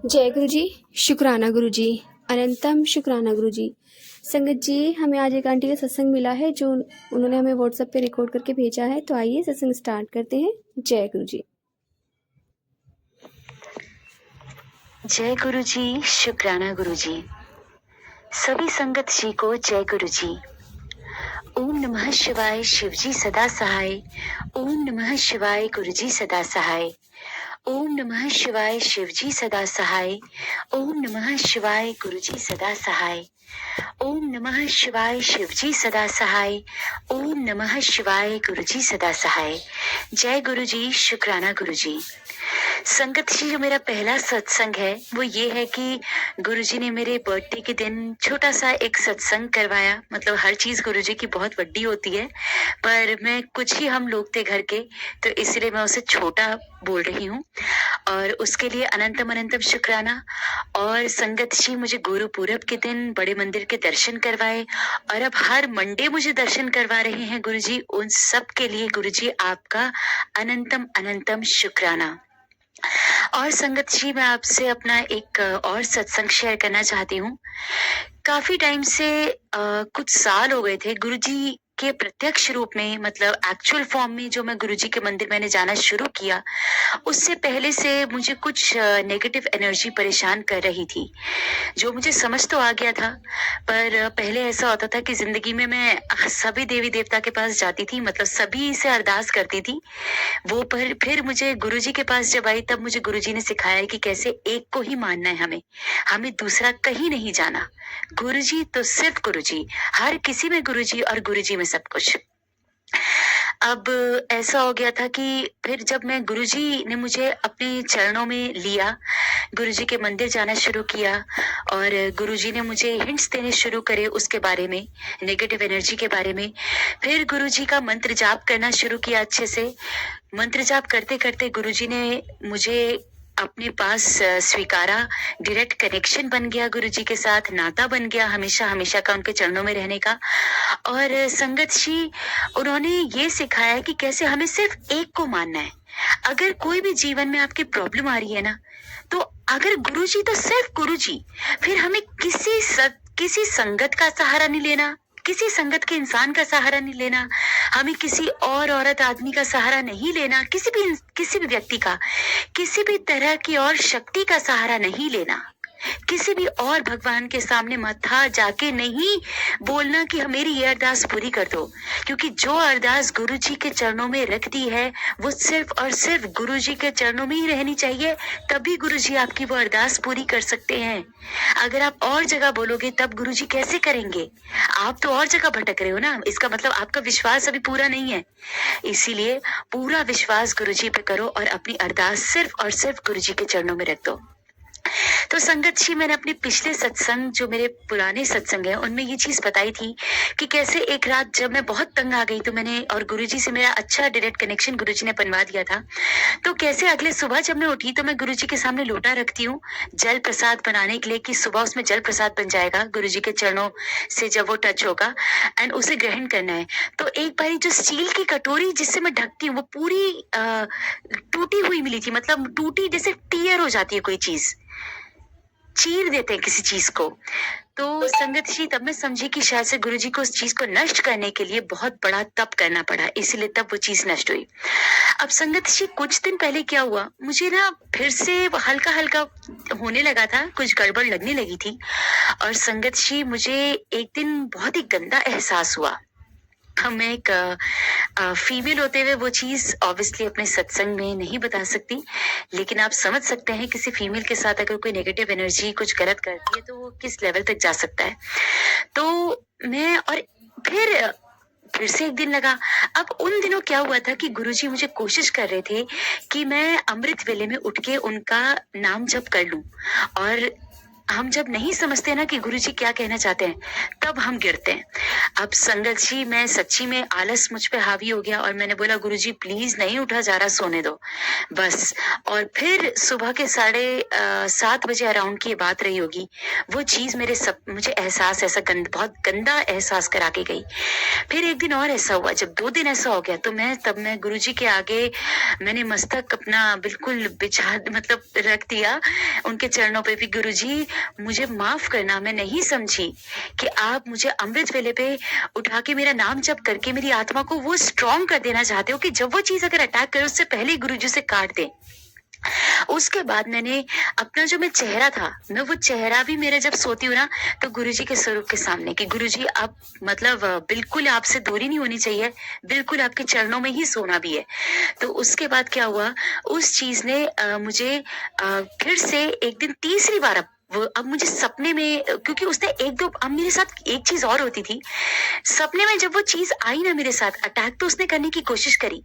जय गुरु जी। शुक्राना गुरु जी। अनंतम शुक्राना गुरु जी। संगत जी, हमें आज एक आंटी का सत्संग मिला है जो उन्होंने हमें व्हाट्सएप पे रिकॉर्ड करके भेजा है। तो आइए सत्संग स्टार्ट करते हैं। जय गुरु जी। जय गुरु जी। शुक्राना गुरु जी। सभी संगत जी को जय गुरु जी। ओम नमः शिवाय। शिव जी सदा सहाय। ओम नमः शिवाय। गुरु जी सदा सहाय। ओम नमः शिवाय। शिव जी सदा सहाय। ओम नमः शिवाय। गुरु जी सदा सहाय। ओम नमः शिवाय। शिव जी सदा सहाय। ओम नमः शिवाय। गुरु जी सदा सहाय। जय गुरु जी। शुक्राना गुरु जी। संगत जी, जो मेरा पहला सत्संग है वो ये है कि गुरुजी ने मेरे बर्थडे के दिन छोटा सा एक सत्संग करवाया। मतलब हर चीज गुरुजी की बहुत बड़ी होती है, पर मैं कुछ ही हम लोग थे घर के, तो इसलिए मैं उसे छोटा बोल रही हूँ और उसके लिए अनंतम अनंतम शुक्राना। और संगत जी, मुझे गुरु पूरब के दिन बड़े मंदिर के दर्शन करवाए और अब हर मंडे मुझे दर्शन करवा रहे हैं गुरुजी। उन सब के लिए गुरुजी आपका अनंतम अनंतम शुक्राना। और संगत जी, मैं आपसे अपना एक और सत्संग शेयर करना चाहती हूँ। काफी टाइम से कुछ साल हो गए थे गुरुजी के प्रत्यक्ष रूप में, मतलब एक्चुअल फॉर्म में जो मैं गुरुजी के मंदिर मैंने जाना शुरू किया, उससे पहले से मुझे कुछ नेगेटिव एनर्जी परेशान कर रही थी, जो मुझे समझ तो आ गया था। पर पहले ऐसा होता था कि जिंदगी में मैं सभी देवी देवता के पास जाती थी, मतलब सभी से अरदास करती थी वो, पर फिर मुझे गुरुजी के पास जब आई तब मुझे गुरुजी ने सिखाया कि कैसे एक को ही मानना है, हमें हमें दूसरा कहीं नहीं जाना। गुरुजी तो सिर्फ गुरुजी, हर किसी में गुरुजी और गुरुजी में सब कुछ। अब ऐसा हो गया था कि फिर जब मैं गुरुजी ने मुझे अपने चरणों में लिया, गुरुजी के मंदिर जाना शुरू किया और गुरुजी ने मुझे हिंट्स देने शुरू करे उसके बारे में, नेगेटिव एनर्जी के बारे में। फिर गुरुजी का मंत्र जाप करना शुरू किया अच्छे से। मंत्र जाप करते करते गुरुजी ने मुझे अपने पास स्वीकारा। डायरेक्ट कनेक्शन बन गया गुरुजी के साथ, नाता बन गया हमेशा हमेशा का उनके चरणों में रहने का। और संगत जी, उन्होंने ये सिखाया है कि कैसे हमें सिर्फ एक को मानना है। अगर कोई भी जीवन में आपकी प्रॉब्लम आ रही है ना, तो अगर गुरुजी तो सिर्फ गुरुजी, फिर हमें किसी संगत का सहारा नहीं लेना, किसी संगत के इंसान का सहारा नहीं लेना, हमें किसी और औरत आदमी का सहारा नहीं लेना, किसी भी व्यक्ति का, किसी भी तरह की और शक्ति का सहारा नहीं लेना, किसी भी और भगवान के सामने माथा जाके नहीं बोलना कि मेरी ये अरदास पूरी कर दो, क्योंकि जो अरदास गुरुजी के चरणों में रख दी है वो सिर्फ और सिर्फ गुरुजी के चरणों में ही रहनी चाहिए, तभी गुरुजी आपकी वो अरदास पूरी कर सकते हैं। अगर आप और जगह बोलोगे तब गुरुजी कैसे करेंगे? आप तो और जगह भटक रहे हो ना, इसका मतलब आपका विश्वास अभी पूरा नहीं है। इसीलिए पूरा विश्वास गुरुजी पे करो और अपनी अरदास सिर्फ और सिर्फ गुरुजी के चरणों में रख दो। तो संगत जी, मैंने अपने पिछले सत्संग, जो मेरे पुराने सत्संग है, उनमें ये चीज बताई थी कि कैसे एक रात जब मैं बहुत तंग आ गई तो मैंने, और गुरुजी से मेरा अच्छा डायरेक्ट कनेक्शन गुरुजी ने बनवा दिया था, तो कैसे अगले सुबह जब मैं उठी तो मैं गुरुजी के सामने लोटा रखती हूँ जल प्रसाद बनाने के लिए, कि सुबह उसमें जल प्रसाद बन जाएगा गुरुजी के चरणों से जब वो टच होगा एंड उसे ग्रहण करना है। तो एक बारी जो स्टील की कटोरी जिससे मैं ढकती हूँ वो पूरी टूटी हुई मिली थी, मतलब टूटी जैसे टीयर हो जाती है, कोई चीज चीर देते हैं किसी चीज को। तो संगत जी, तब मैं समझी कि शायद से गुरुजी को उस चीज को नष्ट करने के लिए बहुत बड़ा तप करना पड़ा, इसीलिए तब वो चीज नष्ट हुई। अब संगत जी, कुछ दिन पहले क्या हुआ, मुझे ना फिर से हल्का हल्का होने लगा था, कुछ गड़बड़ लगने लगी थी। और संगत जी, मुझे एक दिन बहुत ही गंदा एहसास हुआ। हम एक फीमेल होते हुए वो चीज ऑब्वियसली अपने सत्संग में नहीं बता सकती, लेकिन आप समझ सकते हैं किसी फीमेल के साथ अगर कोई नेगेटिव एनर्जी कुछ गलत करती है तो वो किस लेवल तक जा सकता है। तो मैं, और फिर से एक दिन लगा। अब उन दिनों क्या हुआ था कि गुरुजी मुझे कोशिश कर रहे थे कि मैं अमृत वेले में उठ के उनका नाम जप कर लूं, और हम जब नहीं समझते ना कि गुरुजी क्या कहना चाहते हैं, तब हम गिरते हैं। अब संगत जी, मैं सच्ची में आलस मुझ पे हावी हो गया और मैंने बोला गुरुजी प्लीज नहीं उठा जा रहा, सोने दो बस। और फिर सुबह के 7:30 अराउंड की बात रही होगी, वो चीज मुझे एहसास ऐसा बहुत गंदा एहसास करा के गई। फिर एक दिन और ऐसा हुआ, जब 2 दिन ऐसा हो गया तो मैं गुरुजी के आगे मैंने मस्तक अपना बिल्कुल बिछा मतलब रख दिया उनके चरणों पे भी। गुरुजी मुझे माफ करना, मैं नहीं समझी कि आप मुझे अमृत वेले पे उठा के मेरा नाम जप करके मेरी आत्मा को वो स्ट्रॉन्ग कर देना चाहते हो कि जब वो चीज अगर अटैक करे उससे पहले ही गुरुजी से काट दे। उसके बाद मैंने अपना जो मैं चेहरा था, मैं वो चेहरा भी मेरा जब सोती हूँ ना तो गुरुजी के स्वरूप के सामने कि गुरुजी आप मतलब बिल्कुल आपसे दूरी नहीं होनी चाहिए, बिल्कुल आपके चरणों में ही सोना भी है। तो उसके बाद क्या हुआ, उस चीज ने मुझे फिर से एक दिन तीसरी बार अब मुझे सपने में, क्योंकि उसने एक दो, अब मेरे साथ एक चीज और होती थी, सपने में जब वो चीज आई ना मेरे साथ, अटैक तो उसने करने की कोशिश करी,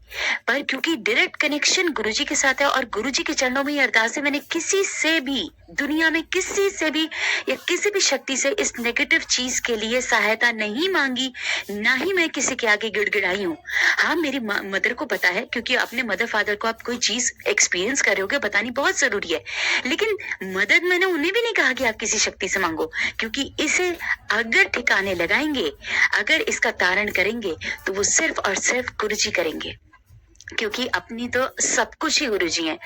पर क्योंकि डायरेक्ट कनेक्शन गुरुजी के साथ है और गुरुजी के चरणों में ये अरदास है, मैंने किसी से भी दुनिया में किसी से भी या किसी भी शक्ति से इस नेगेटिव चीज के लिए सहायता नहीं मांगी, ना ही मैं किसी के आगे गिड़गिड़ाई हूँ। हाँ, मेरी मदर को पता है, क्योंकि अपने मदर फादर को आप कोई चीज एक्सपीरियंस कर रहे होगे, बतानी बहुत जरूरी है, लेकिन मदद मैंने उन्हें भी नहीं कहा कि आप किसी शक्ति से मांगो, क्योंकि इसे अगर ठिकाने लगाएंगे, अगर इसका तारण करेंगे तो वो सिर्फ और सिर्फ गुरुजी करेंगे, क्योंकि अपनी तो सब कुछ ही गुरुजी हैं।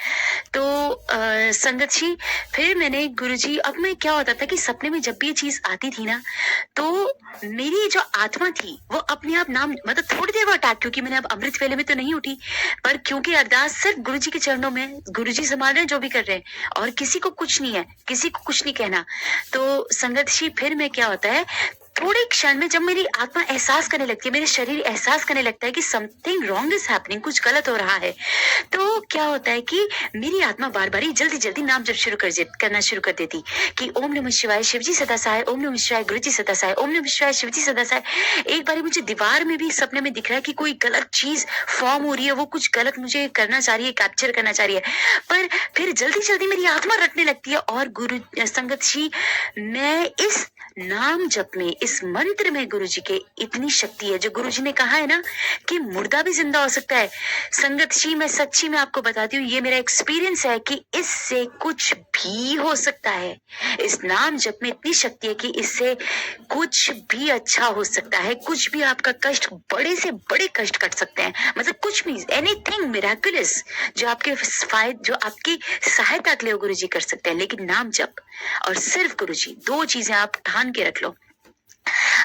तो संगत जी, फिर मैंने गुरुजी, अब मैं क्या होता था कि सपने में जब भी ये चीज आती थी ना, तो मेरी जो आत्मा थी वो अपने आप नाम मतलब थोड़ी देर वो अटैक, क्योंकि मैंने अब अमृत वेले में तो नहीं उठी, पर क्योंकि अरदास सिर्फ गुरुजी के चरणों में, गुरुजी संभाल रहे हैं जो भी कर रहे हैं और किसी को कुछ नहीं है, किसी को कुछ नहीं कहना। तो संगत जी, फिर मैं क्या होता है, थोड़े क्षण में जब मेरी आत्मा एहसास करने लगती है, मेरे शरीर एहसास करने लगता है कि समथिंग रॉन्ग इज हैपनिंग, कुछ गलत हो रहा है, तो क्या होता है कि मेरी आत्मा बार बार जल्दी जल्दी नाम जब करना शुरू कर देती कि ओम नमः शिवाय शिवजी सदा सहाय, ओम नमः शिवाय गुरुजी सदा सहाय, ओम नमः शिवाय शिवजी सदा सहाय। एक बार मुझे दीवार में भी सपने में दिख रहा है कि कोई गलत चीज फॉर्म हो रही है, वो कुछ गलत मुझे करना चाह रही है, कैप्चर करना चाह रही है, पर फिर जल्दी जल्दी मेरी आत्मा रटने लगती है। और गुरु संगत जी, मैं इस नाम जप में, इस मंत्र में गुरुजी के इतनी शक्ति है, जो गुरुजी ने कहा है ना कि मुर्दा भी जिंदा हो सकता है। संगत जी, मैं सच्ची में आपको बताती हूँ, ये मेरा एक्सपीरियंस है कि इससे कुछ भी हो सकता है। इस नाम जप में इतनी शक्ति है कि इससे कुछ भी अच्छा हो सकता है, कुछ भी आपका कष्ट, बड़े से बड़े कष्ट कट सकते हैं, मतलब कुछ भी, एनीथिंग मिराकुलस जो आपके जो आपकी सहायता के लिए गुरुजी कर सकते हैं। लेकिन नाम जप और सिर्फ गुरुजी, दो चीजें आप ठान के रख लो।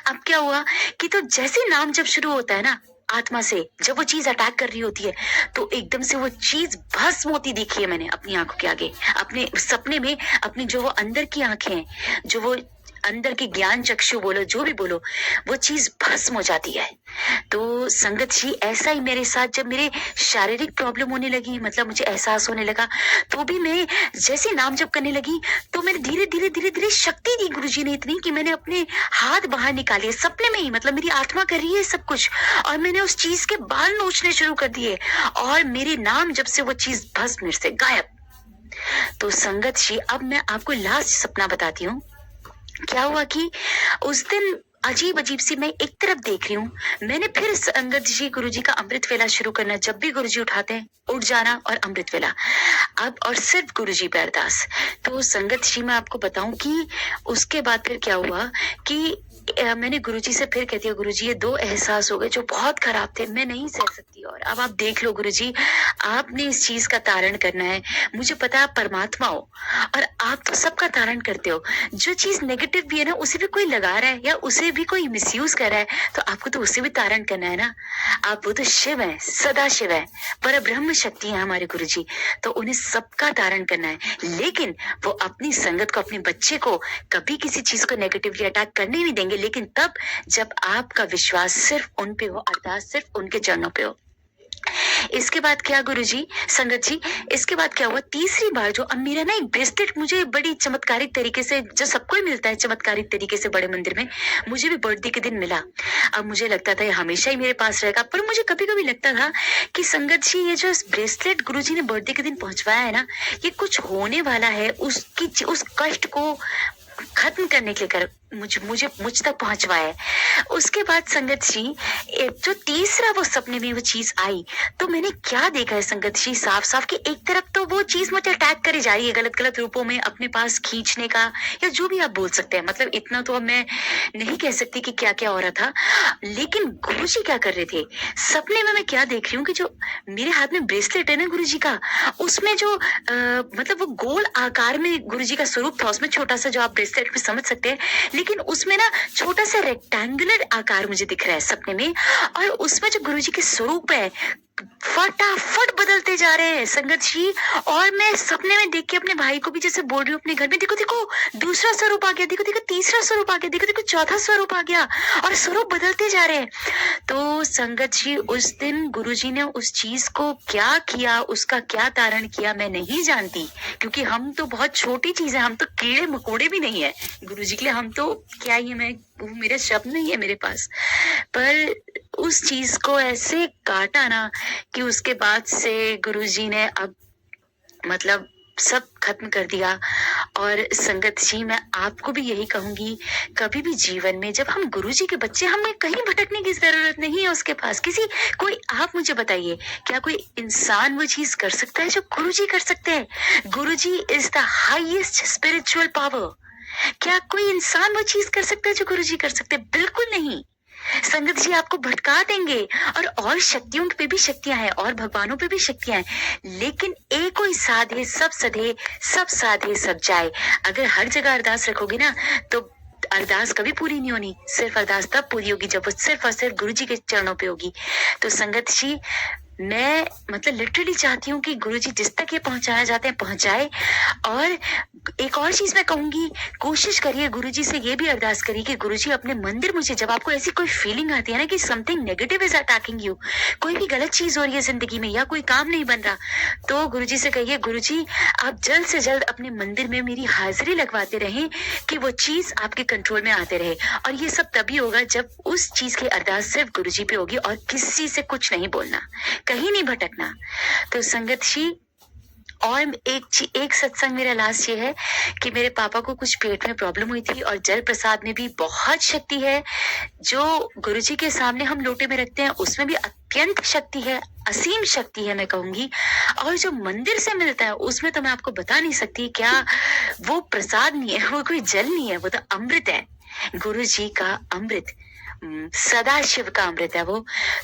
अब क्या हुआ कि तो जैसे नाम जब शुरू होता है ना, आत्मा से जब वो चीज अटैक कर रही होती है, तो एकदम से वो चीज भस्म होती दिखी है मैंने अपनी आंखों के आगे, अपने सपने में, अपनी जो वो अंदर की आंखें हैं, जो वो अंदर के ज्ञान चक्षु बोलो, जो भी बोलो, वो चीज भस्म हो जाती है। तो संगत जी, ऐसा ही मेरे साथ जब मेरे शारीरिक प्रॉब्लम होने लगी, मतलब मुझे एहसास होने लगा, तो भी मैं जैसे नाम जप करने लगी, तो मैंने धीरे धीरे धीरे धीरे शक्ति दी गुरुजी ने इतनी कि मैंने अपने हाथ बाहर निकाले सपने में ही, मतलब मेरी आत्मा कर रही है सब कुछ, और मैंने उस चीज के बाल नोचने शुरू कर दिए, और मेरे नाम जब से वो चीज भस्म मेरे से गायब। तो संगत जी, अब मैं आपको लास्ट सपना बताती हूँ। क्या हुआ कि उस दिन अजीब अजीब सी मैं एक तरफ देख रही हूँ, मैंने फिर संगत जी गुरुजी का अमृत वेला शुरू करना, जब भी गुरुजी उठाते हैं उठ जाना और अमृत वेला, अब और सिर्फ गुरुजी पे अरदास। तो संगत जी, मैं आपको बताऊं कि उसके बाद फिर क्या हुआ कि मैंने गुरुजी से फिर कहती हूँ, गुरुजी ये 2 एहसास हो गए जो बहुत खराब थे, मैं नहीं सह सकती, और अब आप देख लो गुरुजी, आपने इस चीज का तारण करना है। मुझे पता है आप परमात्मा हो और आप तो सबका तारण करते हो, जो चीज नेगेटिव भी है ना, उसे भी कोई लगा रहा है या उसे भी कोई मिसयूज कर रहा है, तो आपको तो उसे भी तारण करना है ना। आप वो तो शिव है, सदा शिव है, पर ब्रह्म शक्ति है हमारे गुरुजी, तो उन्हें सबका तारण करना है, लेकिन वो अपनी संगत को, अपने बच्चे को कभी किसी चीज को नेगेटिवली अटैक करने नहीं देंगे, लेकिन तब जब आपका विश्वास सिर्फ उन पे हो, अरदास सिर्फ उनके चरणों पे हो। इसके बाद क्या गुरुजी, संगत जी, इसके बाद क्या हुआ, तीसरी बार जो अब मेरा ना एक ब्रेसलेट मुझे बड़ी चमत्कारिक तरीके से, जो सबको ही मिलता है चमत्कारिक तरीके से बड़े मंदिर में, मुझे भी बर्थडे के दिन मिला। अब मुझे लगता था ये हमेशा ही मेरे पास रहेगा, पर मुझे कभी कभी लगता था कि संगत जी, ये जो ब्रेसलेट गुरुजी ने बर्थडे के दिन पहुंचवाया है ना, ये कुछ होने वाला है, उस कष्ट को खत्म करने के लिए कर मुझ तक पहुंचवाया है। उसके बाद संगत जी जो तीसरा वो सपने में वो चीज आई, तो मैंने क्या देखा है संगत जी, साफ साफ कि एक तरफ तो वो चीज मुझे अटैक करे जा रही है गलत गलत रूपों में, अपने पास खींचने का या जो भी आप बोल सकते हैं, मतलब इतना तो अब मैं नहीं कह सकती कि क्या क्या हो रहा था। लेकिन गुरुजी क्या कर रहे थे सपने में, मैं क्या देख रही हूँ कि जो मेरे हाथ में ब्रेसलेट है ना गुरुजी का, उसमें जो मतलब वो गोल आकार में गुरुजी का स्वरूप था, उसमें छोटा सा जो आप ब्रेसलेट में समझ सकते हैं, लेकिन उसमें ना छोटा सा रेक्टेंगुलर आकार मुझे दिख रहा है सपने में, और उसमें जो गुरुजी के स्वरूप है फटाफट बदलते जा रहे हैं संगत जी। और मैं सपने में देख के अपने भाई को भी जैसे बोल रही हूँ अपने घर में, देखो देखो दूसरा स्वरूप आ गया, देखो देखो तीसरा स्वरूप आ गया, देखो देखो चौथा स्वरूप आ गया, और स्वरूप बदलते जा रहे हैं। तो संगत जी उस दिन गुरुजी ने उस चीज को क्या किया, उसका क्या तारण किया मैं नहीं जानती, क्योंकि हम तो बहुत छोटी चीज है, हम तो कीड़े मकोड़े भी नहीं है गुरुजी के लिए, हम तो क्या ही है, मैं मेरे शब्द नहीं है मेरे पास। पर उस चीज को ऐसे काटा ना कि उसके बाद से गुरुजी ने अब मतलब सब खत्म कर दिया। और संगत जी मैं आपको भी यही कहूंगी, कभी भी जीवन में जब हम गुरुजी के बच्चे, हमें कहीं भटकने की जरूरत नहीं है उसके पास किसी कोई। आप मुझे बताइए, क्या कोई इंसान वो चीज कर सकता है जो गुरुजी कर सकते हैं? Guruji is the highest spiritual power. क्या कोई इंसान वो चीज कर सकता है जो गुरुजी कर सकते हैं? बिल्कुल नहीं। संगत जी आपको भटका देंगे, और शक्तियों पे भी शक्तियां हैं और भगवानों पे भी शक्तियां हैं, लेकिन एक कोई साधे सब सधे, सब साधे सब जाए। अगर हर जगह अरदास रखोगे ना तो अरदास कभी पूरी नहीं होनी, सिर्फ अरदास तब पूरी होगी जब वो सिर्फ और सिर्फ गुरु जी के चरणों पे होगी। तो संगत जी मैं मतलब लिटरली चाहती हूँ कि गुरुजी जिस तक ये पहुंचाया जाते हैं पहुंचाए। और एक और चीज मैं कहूंगी, कोशिश करिए गुरुजी से ये भी अरदास करिए कि गुरुजी अपने मंदिर मुझे, जब आपको ऐसी कोई फीलिंग आती है ना कि something negative is attacking you, कोई भी गलत चीज हो रही है जिंदगी में या कोई काम नहीं बन रहा, तो गुरुजी से कहिए गुरुजी आप जल्द से जल्द अपने मंदिर में मेरी हाजिरी लगवाते रहें कि वो चीज आपके कंट्रोल में आते रहे। और ये सब तभी होगा जब उस चीज की अरदास सिर्फ गुरुजी पे होगी और किसी से कुछ नहीं बोलना, कहीं नहीं भटकना। तो संगत जी और एक सत्संग मेरा लास्ट ये है कि मेरे पापा को कुछ पेट में प्रॉब्लम हुई थी, और जल प्रसाद में भी बहुत शक्ति है, जो गुरुजी के सामने हम लोटे में रखते हैं उसमें भी अत्यंत शक्ति है, असीम शक्ति है मैं कहूंगी। और जो मंदिर से मिलता है उसमें तो मैं आपको बता नहीं सकती, क्या वो प्रसाद नहीं है, वो कोई जल नहीं है, वो तो अमृत है, गुरुजी का अमृत, सदा शिव का अमृत है वो।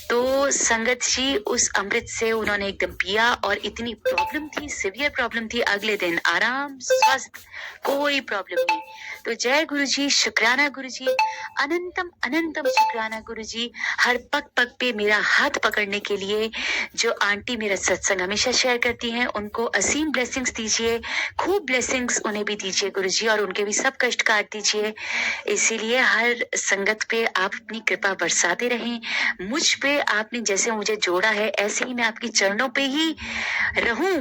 तो संगत जी उस अमृत से उन्होंने एकदम पिया, और इतनी प्रॉब्लम थी, सिवियर प्रॉब्लम थी, अगले दिन आराम, स्वस्थ, कोई प्रॉब्लम नहीं। तो जय गुरुजी, शुक्राना गुरुजी, अनंतम अनंतम शुक्राना गुरुजी, हर पग पग पे मेरा हाथ पकड़ने के लिए। जो आंटी मेरा सत्संग हमेशा शेयर करती हैं उनको असीम ब्लेसिंग्स दीजिए, खूब ब्लेसिंग्स उन्हें भी दीजिए गुरुजी, और उनके भी सब कष्ट काट दीजिए। इसीलिए हर संगत पे आप अपनी कृपा बरसाते रहें, मुझ पे आपने जैसे मुझे जोड़ा है ऐसे ही मैं आपके चरणों पे ही रहूं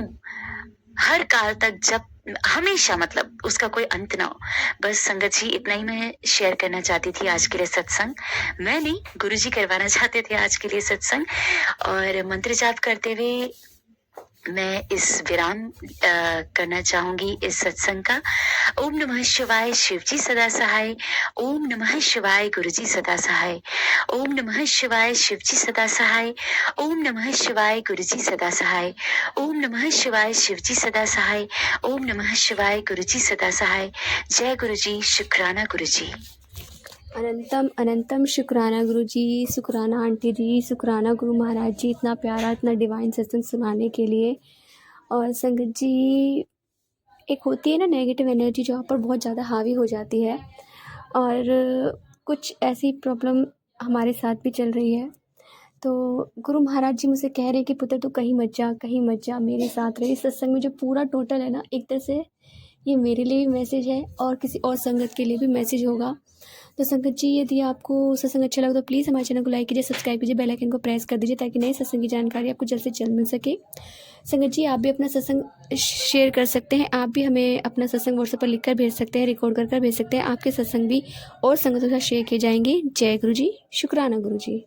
हर काल तक, जब हमेशा, मतलब उसका कोई अंत ना हो। बस संगत जी इतना ही मैं शेयर करना चाहती थी आज के लिए सत्संग। मैं नहीं, गुरुजी करवाना चाहते थे आज के लिए सत्संग। और मंत्र जाप करते हुए मैं इस विराम करना चाहूंगी इस सत्संग का। ओम नमः शिवाय, शिवजी सदा सहाय। ओम नमः शिवाय, गुरुजी सदा सहाय। ओम नमः शिवाय, शिवजी सदा सहाय। ओम नमः शिवाय, गुरुजी सदा सहाय। ओम नमः शिवाय, शिवजी सदा सहाय। ओम नमः शिवाय, गुरुजी सदा सहाय। जय गुरुजी, शुक्राना गुरुजी। अनंतम अनंतम शुक्राना गुरुजी, शुक्राना आंटी जी, शुक्राना गुरु महाराज जी, इतना प्यारा इतना डिवाइन सत्संग सुनाने के लिए। और संगत जी एक होती है ना नेगेटिव एनर्जी जो आप पर बहुत ज़्यादा हावी हो जाती है, और कुछ ऐसी प्रॉब्लम हमारे साथ भी चल रही है। तो गुरु महाराज जी मुझसे कह रहे हैं कि पुत्र तू कहीं मत जा, कहीं मत जा, मेरे साथ रहे। इस सत्संग में जो पूरा टोटल है ना, एक तरह से ये मेरे लिए भी मैसेज है और किसी और संगत के लिए भी मैसेज होगा। तो संगत जी यदि आपको सत्संग अच्छा लगा तो प्लीज़ हमारे चैनल को लाइक कीजिए, सब्सक्राइब कीजिए, बेल आइकन को प्रेस कर दीजिए ताकि नए सत्संग की जानकारी आपको जल्द से जल्द मिल सके। संगत जी आप भी अपना सत्संग शेयर कर सकते हैं, आप भी हमें अपना सत्संग व्हाट्सएप पर लिखकर भेज सकते हैं, रिकॉर्ड कर भेज सकते हैं। आपके सत्संग भी और संगतों के साथ शेयर किए जाएंगे। जय गुरु जी, शुक्राना गुरु जी।